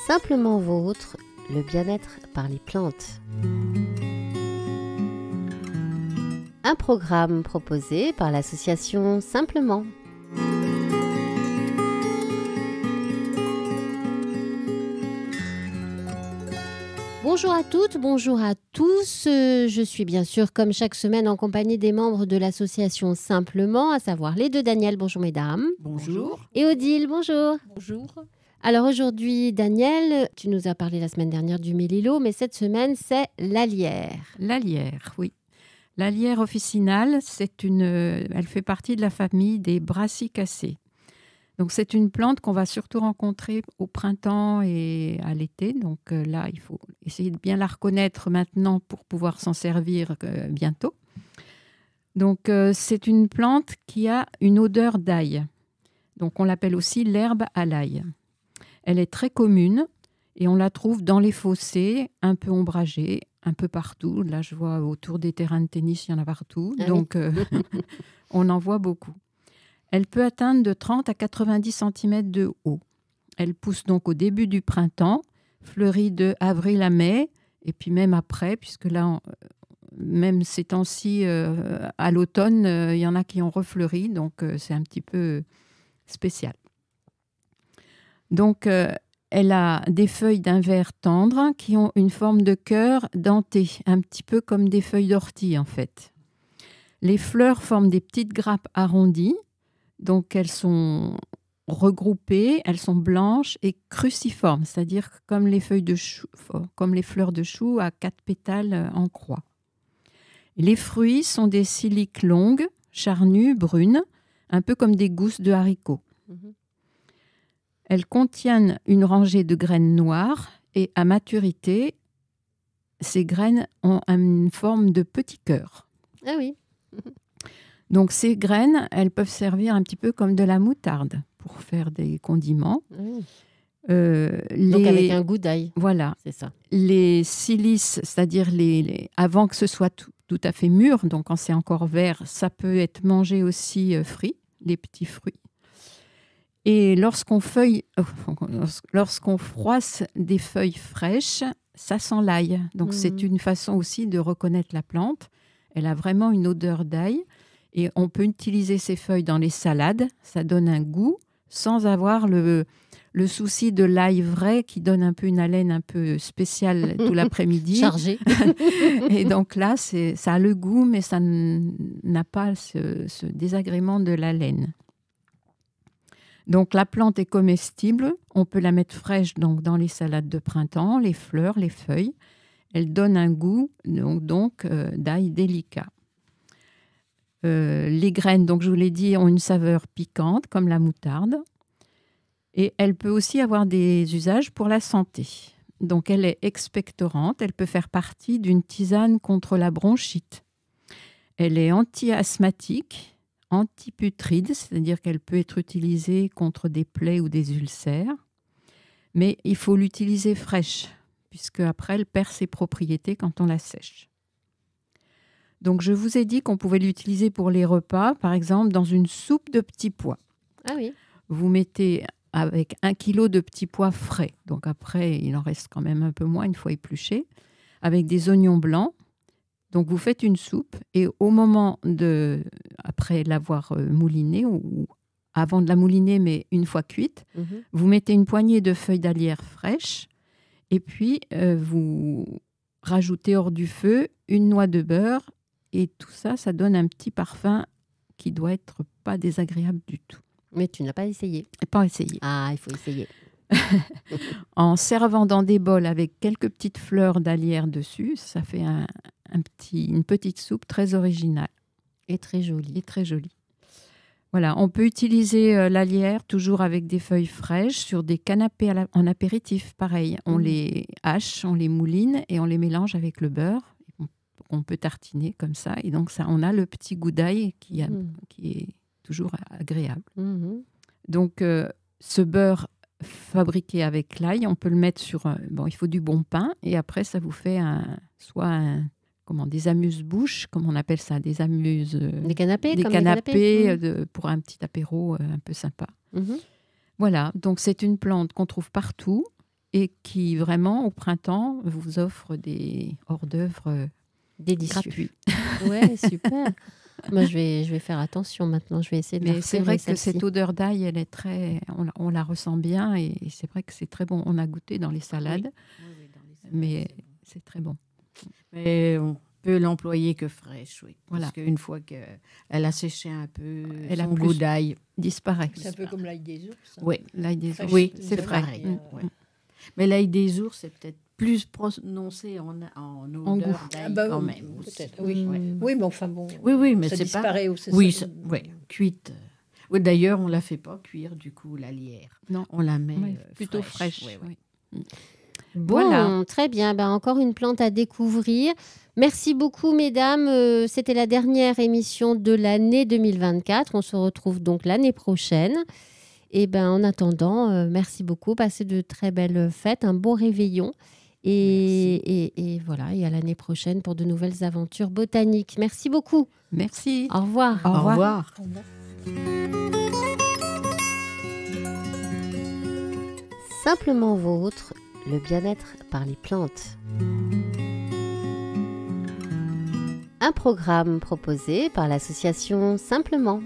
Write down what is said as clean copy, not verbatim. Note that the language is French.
Simplement Vôtre, le bien-être par les plantes. Un programme proposé par l'association Simplement. Bonjour à toutes, bonjour à tous. Je suis bien sûr, comme chaque semaine, en compagnie des membres de l'association Simplement, à savoir les deux Daniel. Bonjour mesdames. Bonjour. Et Odile, bonjour. Bonjour. Alors aujourd'hui, Daniel, tu nous as parlé la semaine dernière du mélilo, mais cette semaine, c'est l'alière. L'alière, oui. L'alière officinale, elle fait partie de la famille des brassicacées. Donc c'est une plante qu'on va surtout rencontrer au printemps et à l'été. Donc là, il faut essayer de bien la reconnaître maintenant pour pouvoir s'en servir bientôt. Donc c'est une plante qui a une odeur d'ail. Donc on l'appelle aussi l'herbe à l'ail. Elle est très commune et on la trouve dans les fossés, un peu ombragés, un peu partout. Là, je vois autour des terrains de tennis, il y en a partout. Ah donc, oui. on en voit beaucoup. Elle peut atteindre de 30 à 90 cm de haut. Elle pousse donc au début du printemps, fleurit de avril à mai, et puis même après, puisque là, même ces temps-ci, à l'automne, il y en a qui ont refleuri, donc c'est un petit peu spécial. Donc, elle a des feuilles d'un vert tendre qui ont une forme de cœur denté, un petit peu comme des feuilles d'ortie en fait. Les fleurs forment des petites grappes arrondies, donc elles sont regroupées, elles sont blanches et cruciformes, c'est-à-dire comme les feuilles de chou, comme les fleurs de chou à 4 pétales en croix. Les fruits sont des siliques longues, charnues, brunes, un peu comme des gousses de haricots. Elles contiennent une rangée de graines noires et à maturité, ces graines ont une forme de petit cœur. Ah oui. Donc ces graines, elles peuvent servir un petit peu comme de la moutarde pour faire des condiments. Donc avec un goût d'ail. Voilà. C'est ça. Les silices, c'est-à-dire avant que ce soit tout à fait mûr, donc quand c'est encore vert, ça peut être mangé aussi frit, les petits fruits. Et lorsqu'on froisse des feuilles fraîches, ça sent l'ail. Donc c'est une façon aussi de reconnaître la plante. Elle a vraiment une odeur d'ail. Et on peut utiliser ces feuilles dans les salades. Ça donne un goût sans avoir le souci de l'ail vrai qui donne un peu une haleine un peu spéciale tout l'après-midi. Chargé. Et donc là, ça a le goût, mais ça n'a pas ce désagrément de la laine. Donc la plante est comestible, on peut la mettre fraîche donc, dans les salades de printemps, les fleurs, les feuilles. Elle donne un goût donc d'ail délicat. Les graines, donc je vous l'ai dit, ont une saveur piquante comme la moutarde. Et elle peut aussi avoir des usages pour la santé. Donc elle est expectorante, elle peut faire partie d'une tisane contre la bronchite. Elle est anti-asthmatique, antiputride, c'est-à-dire qu'elle peut être utilisée contre des plaies ou des ulcères. Mais il faut l'utiliser fraîche, puisque après elle perd ses propriétés quand on la sèche. Donc je vous ai dit qu'on pouvait l'utiliser pour les repas, par exemple dans une soupe de petits pois. Ah oui. Vous mettez avec 1 kilo de petits pois frais, donc après il en reste quand même un peu moins une fois épluché, avec des oignons blancs. Donc, vous faites une soupe et au moment après l'avoir moulinée ou avant de la mouliner, mais une fois cuite, vous mettez une poignée de feuilles d'alière fraîches et puis vous rajoutez hors du feu une noix de beurre et tout ça, ça donne un petit parfum qui doit être pas désagréable du tout. Mais tu n'as pas essayé. Pas essayé. Ah, il faut essayer. En servant dans des bols avec quelques petites fleurs d'alière dessus, ça fait une petite soupe très originale. Et très jolie. Voilà, on peut utiliser l'alière toujours avec des feuilles fraîches sur des canapés en apéritif. Pareil, on les hache, on les mouline et on les mélange avec le beurre. On peut tartiner comme ça. Et donc, on a le petit goût d'ail qui est toujours agréable. Donc, ce beurre fabriqué avec l'ail, on peut le mettre sur... il faut du bon pain et après, ça vous fait des amuse-bouches, comme on appelle ça, des canapés, pour un petit apéro un peu sympa. Voilà, donc c'est une plante qu'on trouve partout et qui vraiment, au printemps, vous offre des hors-d'œuvre Délicieux. gratuits. Ouais, super. Moi, je vais faire attention maintenant. Je vais essayer de la Mais c'est repérer, vrai que celle-ci. cette odeur d'ail, elle est très, on la ressent bien et c'est vrai que c'est très bon. On a goûté dans les salades, Oui, dans les salades, mais c'est bon. c'est très bon. Mais on peut l'employer que fraîche, oui. Voilà. Parce qu'une fois qu'elle a séché un peu, Elle a son plus- goût d'ail. Disparaît. C'est un peu comme l'ail des ours. Oui, L'ail des Fraîche. ours. oui, Une c'est bonne pareil. manière, Ouais. Mais l'ail des ours, c'est peut-être plus prononcé en odeur goût. d'ail Ah bah quand oui, même. aussi. peut-être, oui. Ouais. Oui, mais enfin bon. Oui, mais ça c'est disparaît. Ou Oui, ça. cuite. Oui, d'ailleurs, on la fait pas cuire, du coup, la lierre. Non. On la met Ouais, plutôt fraîche. Ouais, ouais. Oui. Bon, Voilà. très bien. Ben, encore une plante à découvrir. Merci beaucoup, mesdames. C'était la dernière émission de l'année 2024. On se retrouve donc l'année prochaine. Et ben, en attendant, merci beaucoup. Passez de très belles fêtes, un bon réveillon. Et voilà, et à l'année prochaine pour de nouvelles aventures botaniques. Merci beaucoup. Merci. Au revoir. Au Au revoir. revoir. Au revoir. Simplement vôtre, le bien-être par les plantes. Un programme proposé par l'association Simplement.